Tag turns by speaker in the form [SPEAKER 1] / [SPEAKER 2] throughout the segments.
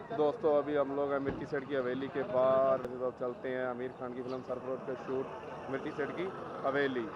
[SPEAKER 1] दोस्तों अभी हम लोग हैं मिर्ची सेठ की हवेली के बाहर, तो चलते हैं आमिर खान की फिल्म सरफरोश का शूट मिर्ची सेठ की हवेली।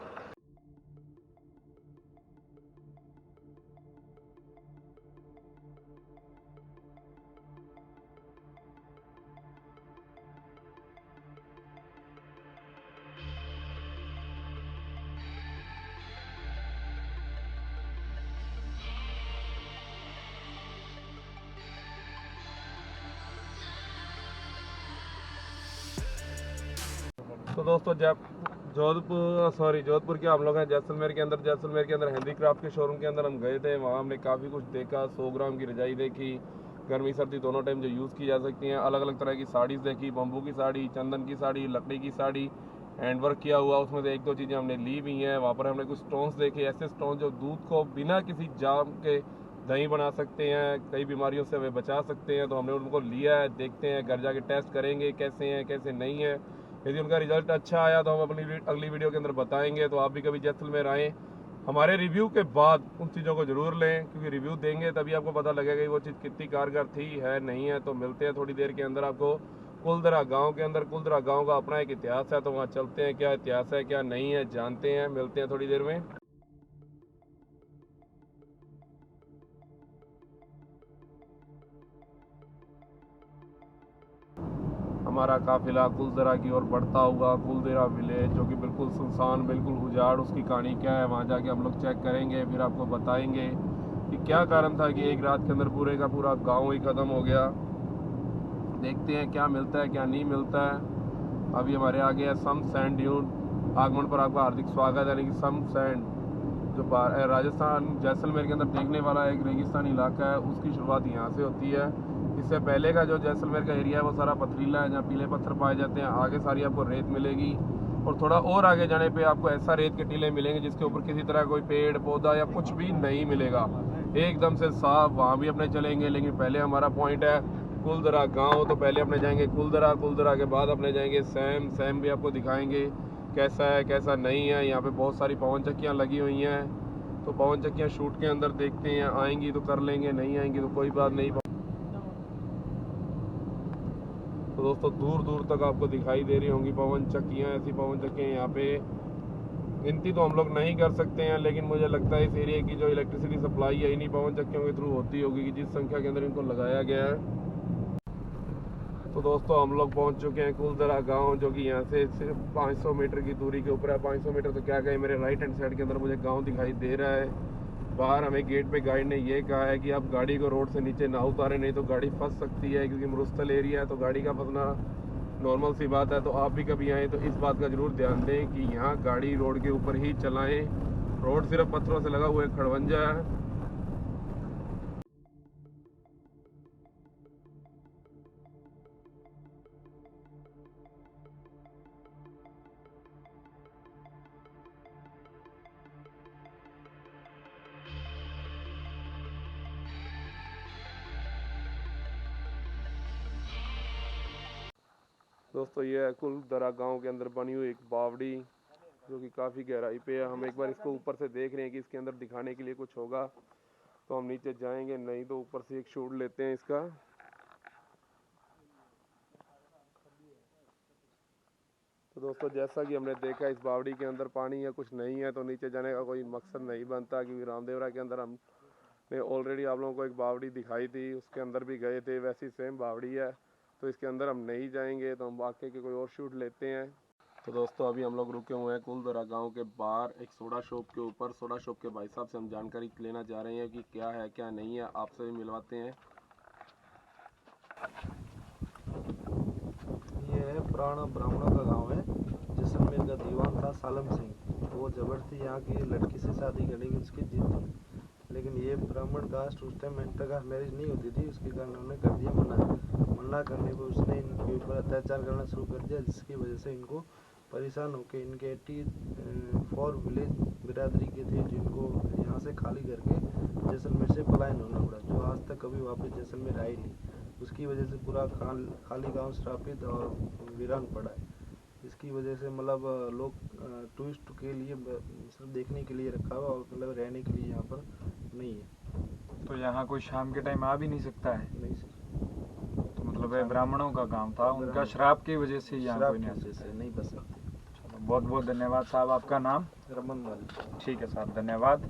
[SPEAKER 1] तो दोस्तों जोधपुर के हम लोग हैं जैसलमेर के अंदर हैंडीक्राफ्ट के शोरूम के अंदर हम गए थे। वहाँ हमने काफ़ी कुछ देखा। 100 ग्राम की रजाई देखी, गर्मी सर्दी दोनों टाइम जो यूज़ की जा सकती हैं। अलग अलग तरह की साड़ीज़ देखी, बम्बू की साड़ी, चंदन की साड़ी, लकड़ी की साड़ी, हैंड वर्क किया हुआ। उसमें से एक दो चीज़ें हमने ली भी हैं। वहाँ पर हमने कुछ स्टोन्स देखे, ऐसे स्टोन जो दूध को बिना किसी जाम के दही बना सकते हैं, कई बीमारियों से वे बचा सकते हैं। तो हमने उनको लिया है, देखते हैं, घर जाके टेस्ट करेंगे कैसे हैं कैसे नहीं है। यदि उनका रिजल्ट अच्छा आया तो हम अपनी अगली वीडियो के अंदर बताएंगे। तो आप भी कभी जैसलमेर आएँ, हमारे रिव्यू के बाद उन चीज़ों को ज़रूर लें, क्योंकि रिव्यू देंगे तभी आपको पता लगेगा कि वो चीज़ कितनी कारगर थी है नहीं है। तो मिलते हैं थोड़ी देर के अंदर आपको कुलदरा गांव के अंदर। कुलदरा गांव का अपना एक इतिहास है, तो वहाँ चलते हैं, क्या इतिहास है क्या नहीं है जानते हैं। मिलते हैं थोड़ी देर में। हमारा काफिला कुलदरा की ओर बढ़ता हुआ, कुलदरा विलेज जो कि बिल्कुल सुनसान, बिल्कुल उजाड़, उसकी कहानी क्या है वहाँ जाके हम लोग चेक करेंगे, फिर आपको बताएंगे कि क्या कारण था कि एक रात के अंदर पूरे का पूरा गांव ही ख़त्म हो गया। देखते हैं क्या मिलता है क्या नहीं मिलता है। अभी हमारे आगे है सम सैंड ड्यून। आगमन पर आपका हार्दिक स्वागत है। यानी कि सम सैंड जो राजस्थान जैसलमेर के अंदर देखने वाला एक रेगिस्तानी इलाका है, उसकी शुरुआत यहाँ से होती है। इससे पहले का जो जैसलमेर का एरिया है वो सारा पथरीला है, जहाँ पीले पत्थर पाए जाते हैं। आगे सारी आपको रेत मिलेगी, और थोड़ा और आगे जाने पे आपको ऐसा रेत के टीले मिलेंगे जिसके ऊपर किसी तरह कोई पेड़ पौधा या कुछ भी नहीं मिलेगा, एकदम से साफ। वहाँ भी अपने चलेंगे, लेकिन पहले हमारा पॉइंट है कुलदरा गांव। तो पहले अपने जाएंगे कुलदरा, कुलदरा के बाद अपने जाएंगे सैम भी आपको दिखाएंगे कैसा है कैसा नहीं है। यहाँ पे बहुत सारी पवन चक्कियाँ लगी हुई हैं, तो पवन चक्कियाँ शूट के अंदर देखते हैं, आएंगी तो कर लेंगे, नहीं आएंगी तो कोई बात नहीं। तो दोस्तों दूर दूर तक आपको दिखाई दे रही होंगी पवन चक्कियाँ। ऐसी पवन चक्कियाँ यहाँ पे गिनती तो हम लोग नहीं कर सकते हैं, लेकिन मुझे लगता है इस एरिया की जो इलेक्ट्रिसिटी सप्लाई है इन्हीं पवन चक्कियों के थ्रू होती होगी कि जिस संख्या के अंदर इनको लगाया गया है। तो दोस्तों हम लोग पहुंच चुके हैं कुलदरा गांव, जो कि यहाँ से सिर्फ 500 मीटर की दूरी के ऊपर है। 500 मीटर तो क्या कहें, मेरे राइट हैंड साइड के अंदर मुझे गांव दिखाई दे रहा है। बाहर हमें गेट पे गाइड ने ये कहा है कि आप गाड़ी को रोड से नीचे ना उतारें, नहीं तो गाड़ी फंस सकती है, क्योंकि मरुस्थल एरिया है तो गाड़ी का फंसना नॉर्मल सी बात है। तो आप भी कभी आएँ तो इस बात का ज़रूर ध्यान दें कि यहाँ गाड़ी रोड के ऊपर ही चलाएँ। रोड सिर्फ पत्थरों से लगा हुआ है, खड़वंजा है। दोस्तों ये है कुलदरा गांव के अंदर बनी हुई एक बावड़ी, जो कि काफ़ी गहराई पे है। हम एक बार इसको ऊपर से देख रहे हैं कि इसके अंदर दिखाने के लिए कुछ होगा, तो हम नीचे जाएंगे, नहीं तो ऊपर से एक शूट लेते हैं इसका। तो दोस्तों जैसा कि हमने देखा इस बावड़ी के अंदर पानी या कुछ नहीं है, तो नीचे जाने का कोई मकसद नहीं बनता, क्योंकि रामदेवरा के अंदर हमने ऑलरेडी आप लोगों को एक बावड़ी दिखाई थी, उसके अंदर भी गए थे, वैसी सेम बावड़ी है। तो इसके अंदर हम नहीं जाएंगे, तो हम आके के कोई और शूट लेते हैं। तो दोस्तों अभी हम लोग रुके हुए हैं कुलदरा गांव के बाहर एक सोडा शॉप के ऊपर। सोडा शॉप के भाई साहब से हम जानकारी लेना चाह रहे हैं कि क्या है क्या नहीं है, आपसे भी मिलवाते हैं।
[SPEAKER 2] ये है पुराना ब्राह्मणों का गांव है। जैसलमेर का दीवान था सालम सिंह, वो जबरदस्ती यहाँ की लड़की से शादी करने की उसकी जिद थी, लेकिन ये ब्राह्मण कास्ट उस टाइम इंटर कास्ट मैरिज नहीं होती थी, उसके कारण उन्होंने कर दिया मना करने पर उसने इनके ऊपर अत्याचार करना शुरू कर दिया, जिसकी वजह से इनको परेशान होकर इनके 84 विलेज बिरादरी के थे, जिनको यहाँ से खाली करके जैसलमेर से पलायन होना पड़ा, जो आज तक कभी वापस जैसलमेर आई नहीं। उसकी वजह से पूरा खाली गांव श्रापित और वीरान पड़ा है। इसकी वजह से मतलब लोग टूरिस्ट के लिए सिर्फ देखने के लिए रखा हुआ, और मतलब रहने के लिए यहाँ पर नहीं है।
[SPEAKER 3] तो यहाँ कोई शाम के टाइम आ भी नहीं सकता है?
[SPEAKER 2] नहीं सर।
[SPEAKER 3] मतलब ये ब्राह्मणों का गांव था, उनका श्राप की वजह से यहाँ
[SPEAKER 2] शराब
[SPEAKER 3] कोई
[SPEAKER 2] की
[SPEAKER 3] नहीं आ
[SPEAKER 2] वजह से नहीं बच सकते।
[SPEAKER 3] सकता। बहुत बहुत धन्यवाद साहब, आपका नाम?
[SPEAKER 2] रमन वाली।
[SPEAKER 3] ठीक है साहब, धन्यवाद।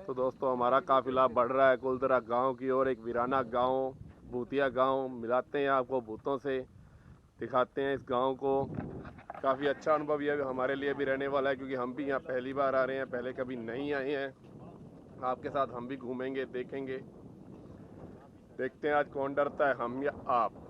[SPEAKER 1] तो दोस्तों हमारा काफिला बढ़ रहा है कुलदरा गांव की ओर। एक वीराना गांव, भूतिया गांव, मिलाते हैं आपको भूतों से, दिखाते हैं इस गांव को। काफ़ी अच्छा अनुभव ये हमारे लिए भी रहने वाला है, क्योंकि हम भी यहाँ पहली बार आ रहे हैं, पहले कभी नहीं आए हैं। आपके साथ हम भी घूमेंगे, देखेंगे, देखते हैं आज कौन डरता है, हम या आप।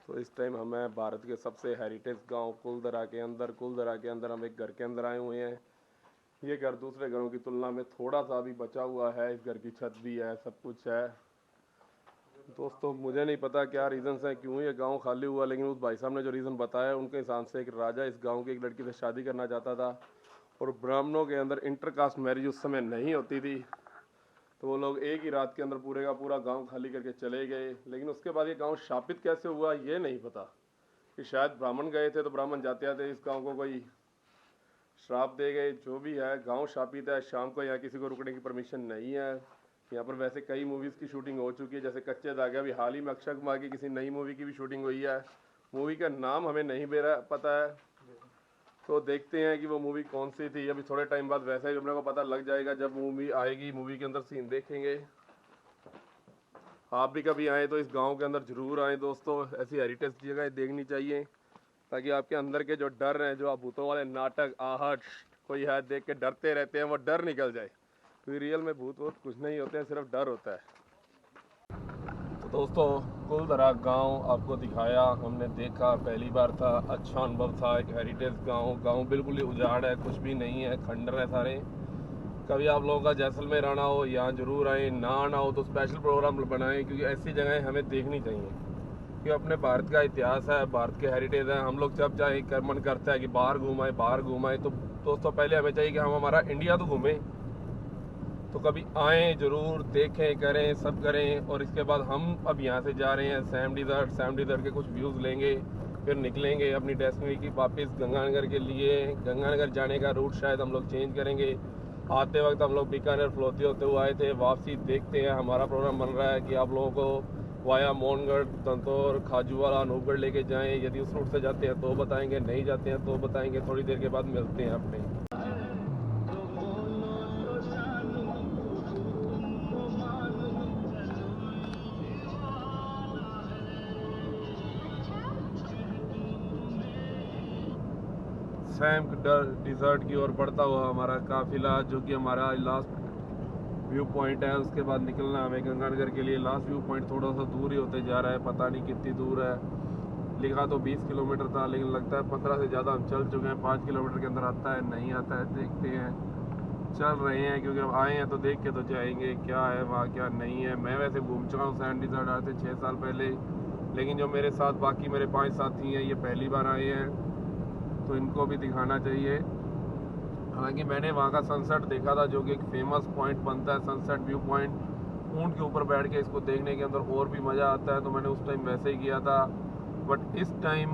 [SPEAKER 1] तो इस टाइम हमें भारत के सबसे हेरिटेज गांव कुलदरा के अंदर हम एक घर के अंदर आए हुए हैं। ये घर दूसरे घरों की तुलना में थोड़ा सा भी बचा हुआ है। इस घर की छत भी है, सब कुछ है। दोस्तों मुझे नहीं पता क्या रीज़न्स है क्यों ये गांव खाली हुआ, लेकिन उस भाई साहब ने जो रीज़न बताया उनके हिसाब से एक राजा इस गांव की एक लड़की से शादी करना चाहता था, और ब्राह्मणों के अंदर इंटरकास्ट मैरिज उस समय नहीं होती थी, तो वो लोग एक ही रात के अंदर पूरे का पूरा गांव खाली करके चले गए। लेकिन उसके बाद ये गांव शापित कैसे हुआ ये नहीं पता, कि शायद ब्राह्मण गए थे तो ब्राह्मण जाते आते इस गांव को कोई श्राप दे गए। जो भी है, गांव शापित है। शाम को यहाँ किसी को रुकने की परमिशन नहीं है। यहाँ पर वैसे कई मूवीज़ की शूटिंग हो चुकी है, जैसे कच्चे धागे। अभी हाल ही में अक्षय कुमार की किसी नई मूवी की भी शूटिंग हुई है। मूवी का नाम हमें नहीं पता है, तो देखते हैं कि वो मूवी कौन सी थी। अभी थोड़े टाइम बाद वैसे ही अपने को पता लग जाएगा, जब मूवी आएगी, मूवी के अंदर सीन देखेंगे। आप भी कभी आए तो इस गांव के अंदर ज़रूर आएँ दोस्तों। ऐसी हेरिटेज जगह देखनी चाहिए, ताकि आपके अंदर के जो डर हैं, जो आप भूतों वाले नाटक, आहट कोई है देख के डरते रहते हैं, वो डर निकल जाए। क्योंकि रियल में भूत वूत कुछ नहीं होते हैं, सिर्फ डर होता है। तो दोस्तों कुलदरा गांव आपको दिखाया, हमने देखा, पहली बार था, अच्छा अनुभव था। एक हेरिटेज गांव बिल्कुल ही उजाड़ है, कुछ भी नहीं है, खंडर है सारे। कभी आप लोगों का जैसलमेर आना हो, यहाँ ज़रूर आएँ। ना आना हो तो स्पेशल प्रोग्राम बनाएं, क्योंकि ऐसी जगहें हमें देखनी चाहिए। क्योंकि अपने भारत का इतिहास है, भारत के हेरिटेज है। हम लोग जब चाहे मन करता है कि बाहर घूमाएं, तो दोस्तों पहले हमें चाहिए कि हम हमारा इंडिया तो घूमें। तो कभी आएँ ज़रूर, देखें, करें, सब करें। और इसके बाद हम अब यहाँ से जा रहे हैं सैम डिज़र्ट के कुछ व्यूज़ लेंगे, फिर निकलेंगे अपनी डेस्टिनी की वापस गंगानगर के लिए। गंगानगर जाने का रूट शायद हम लोग चेंज करेंगे। आते वक्त हम लोग बीकानेर फ्लोती होते हुए आए थे, वापसी देखते हैं। हमारा प्रोग्राम बन रहा है कि आप लोगों को वाया मोहनगढ़, तंतौर, खाजूवाला, अनूपगढ़ लेके जाएं। यदि उस रूट से जाते हैं तो बताएंगे, नहीं जाते हैं तो बताएंगे। थोड़ी देर के बाद मिलते हैं अपने। सैम डिज़र्ट की ओर बढ़ता हुआ हमारा काफिला, जो कि हमारा लास्ट व्यू पॉइंट है। उसके बाद निकलना हमें गंगानगर के लिए। लास्ट व्यू पॉइंट थोड़ा सा दूर ही होते जा रहा है, पता नहीं कितनी दूर है। लिखा तो 20 किलोमीटर था, लेकिन लगता है 15 से ज़्यादा हम चल चुके हैं। 5 किलोमीटर के अंदर आता है, नहीं आता है, देखते हैं। चल रहे हैं, क्योंकि अब आए हैं तो देख के तो जाएंगे क्या है वहाँ, क्या नहीं है। मैं वैसे घूम चुका हूँ सैम डिज़र्ट आज से 6 साल पहले, लेकिन जो मेरे साथ बाकी मेरे 5 साथी हैं, ये पहली बार आए हैं, तो इनको भी दिखाना चाहिए। हालांकि मैंने वहाँ का सनसेट देखा था, जो कि एक फेमस पॉइंट बनता है, सनसेट व्यू पॉइंट। ऊँट के ऊपर बैठ के इसको देखने के अंदर और भी मज़ा आता है, तो मैंने उस टाइम वैसे ही किया था। बट इस टाइम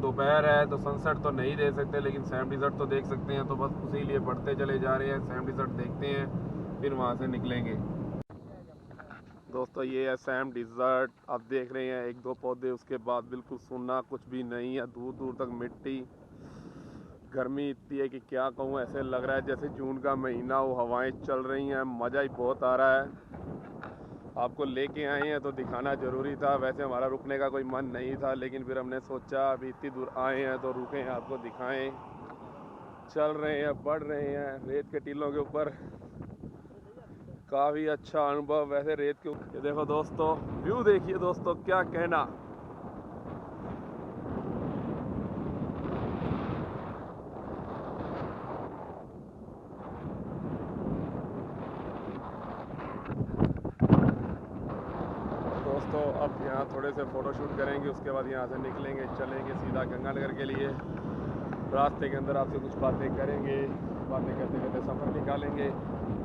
[SPEAKER 1] दोपहर है तो सनसेट तो नहीं देख सकते, लेकिन सैम डिज़र्ट तो देख सकते हैं। तो बस उसी लिए बढ़ते चले जा रहे हैं, सैम डिज़र्ट देखते हैं, फिर वहाँ से निकलेंगे। दोस्तों ये है सैम डिज़र्ट, आप देख रहे हैं 1-2 पौधे, उसके बाद बिल्कुल सुनना कुछ भी नहीं है, दूर दूर तक मिट्टी। गर्मी इतनी है कि क्या कहूँ, ऐसे लग रहा है जैसे जून का महीना हो, हवाएं चल रही हैं, मज़ा ही बहुत आ रहा है। आपको लेके आए हैं तो दिखाना ज़रूरी था। वैसे हमारा रुकने का कोई मन नहीं था, लेकिन फिर हमने सोचा अभी इतनी दूर आए हैं तो रुकें, आपको दिखाएं। चल रहे हैं, बढ़ रहे हैं रेत के टीलों के ऊपर, काफ़ी अच्छा अनुभव। वैसे रेत के ऊपर ये देखो दोस्तों, व्यू देखिए दोस्तों, क्या कहना। दोस्तों अब यहाँ थोड़े से फ़ोटोशूट करेंगे, उसके बाद यहाँ से निकलेंगे, चलेंगे सीधा गंगानगर के लिए। रास्ते के अंदर आपसे कुछ बातें करेंगे, बातें करते करते सफ़र निकालेंगे।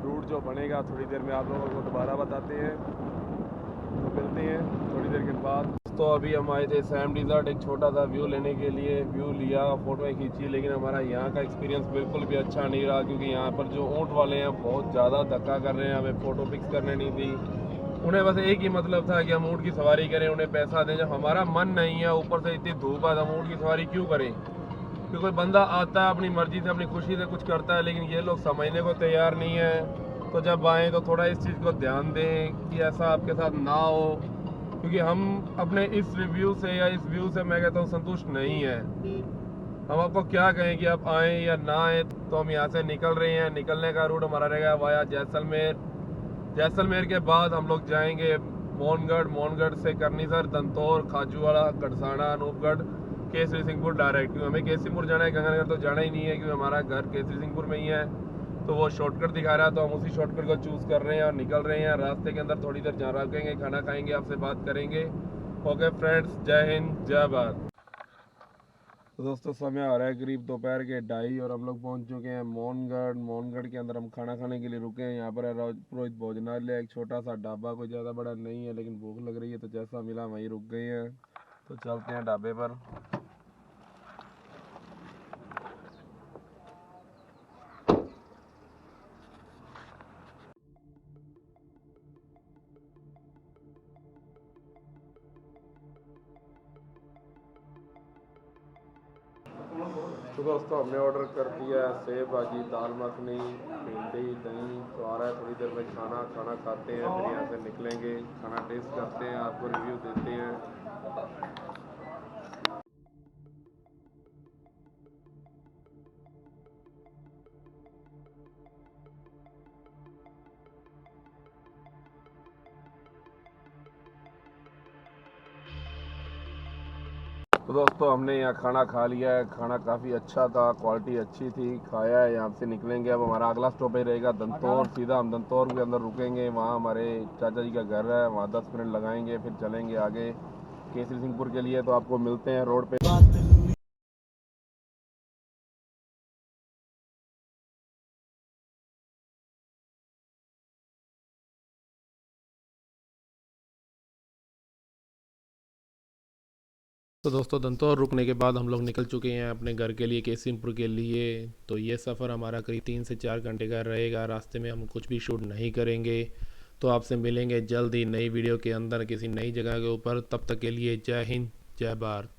[SPEAKER 1] रूट जो बनेगा थोड़ी देर में आप लोगों को दोबारा बताते हैं, तो मिलते हैं थोड़ी देर के बाद। तो अभी हम आए थे सैम डिज़र्ट एक छोटा सा व्यू लेने के लिए, व्यू लिया, फ़ोटो खींची, लेकिन हमारा यहाँ का एक्सपीरियंस बिल्कुल भी अच्छा नहीं रहा, क्योंकि यहाँ पर जो ऊँट वाले हैं बहुत ज़्यादा धक्का कर रहे हैं, हमें फ़ोटो पिक्स करने नहीं दी। उन्हें बस एक ही मतलब था कि हम ऊँट की सवारी करें, उन्हें पैसा दें। जब हमारा मन नहीं है, ऊपर से इतनी धूप है, तो हम ऊँट की सवारी क्यों करें? क्योंकि कोई बंदा आता है अपनी मर्जी से, अपनी खुशी से कुछ करता है, लेकिन ये लोग समझने को तैयार नहीं है। तो जब आएँ तो थोड़ा इस चीज़ को ध्यान दें कि ऐसा आपके साथ ना हो, क्योंकि हम अपने इस रिव्यू से या इस व्यू से मैं कहता हूँ संतुष्ट नहीं है। हम आपको क्या कहें कि आप आएँ या ना आएँ। तो हम यहाँ से निकल रहे हैं, निकलने का रूट हमारा रहेगा वाया जैसलमेर। जैसलमेर के बाद हम लोग जाएंगे मोहनगढ़, मोहनगढ़ से करनीसर, दंतौर, खाजूवाड़ा, गढ़साना, अनूपगढ़, केसरी सिंहपुर डायरेक्ट। क्योंकि हमें केसरीपुर जाना है, गंगानगर तो जाना ही नहीं है, क्योंकि हमारा घर केसरी सिंहपुर में ही है। तो वो शॉर्टकट दिखा रहा है, तो हम उसी शॉर्टकट को चूज़ कर रहे हैं और निकल रहे हैं। रास्ते के अंदर थोड़ी देर जहाँ रुकेंगे, खाना खाएंगे, आपसे बात करेंगे। ओके फ्रेंड्स, जय हिंद, जय भारत। तो दोस्तों समय आ रहा है करीब दोपहर के 2:30 और हम लोग पहुंच चुके हैं मोहनगढ़। मोहनगढ़ के अंदर हम खाना खाने के लिए रुके हैं। यहाँ पर है पुरोहित भोजनालय, एक छोटा सा ढाबा, कोई ज़्यादा बड़ा नहीं है, लेकिन भूख लग रही है तो जैसा मिला वहीं रुक गए हैं। तो चलते हैं ढाबे पर। तो दोस्तों हमने ऑर्डर कर दिया है सेव भाजी, दाल मखनी, भिंडी, दही। तो आ रहा है थोड़ी देर में खाना, खाना खाते हैं, फिर यहाँ से निकलेंगे, खाना टेस्ट करते हैं, आपको रिव्यू देते हैं। तो दोस्तों हमने यहाँ खाना खा लिया है, खाना काफ़ी अच्छा था, क्वालिटी अच्छी थी, खाया है। यहाँ से निकलेंगे, अब हमारा अगला स्टॉपेज रहेगा दंतौर। सीधा हम दंतौर के अंदर रुकेंगे, वहाँ हमारे चाचा जी का घर है, वहाँ 10 मिनट लगाएंगे, फिर चलेंगे आगे केसरी सिंहपुर के लिए। तो आपको मिलते हैं रोड पे।
[SPEAKER 4] तो दोस्तों दंतौर रुकने के बाद हम लोग निकल चुके हैं अपने घर के लिए, केसरीपुर के लिए। तो ये सफ़र हमारा करीब 3 से 4 घंटे का रहेगा। रास्ते में हम कुछ भी शूट नहीं करेंगे। तो आपसे मिलेंगे जल्द ही नई वीडियो के अंदर किसी नई जगह के ऊपर। तब तक के लिए जय हिंद, जय भारत।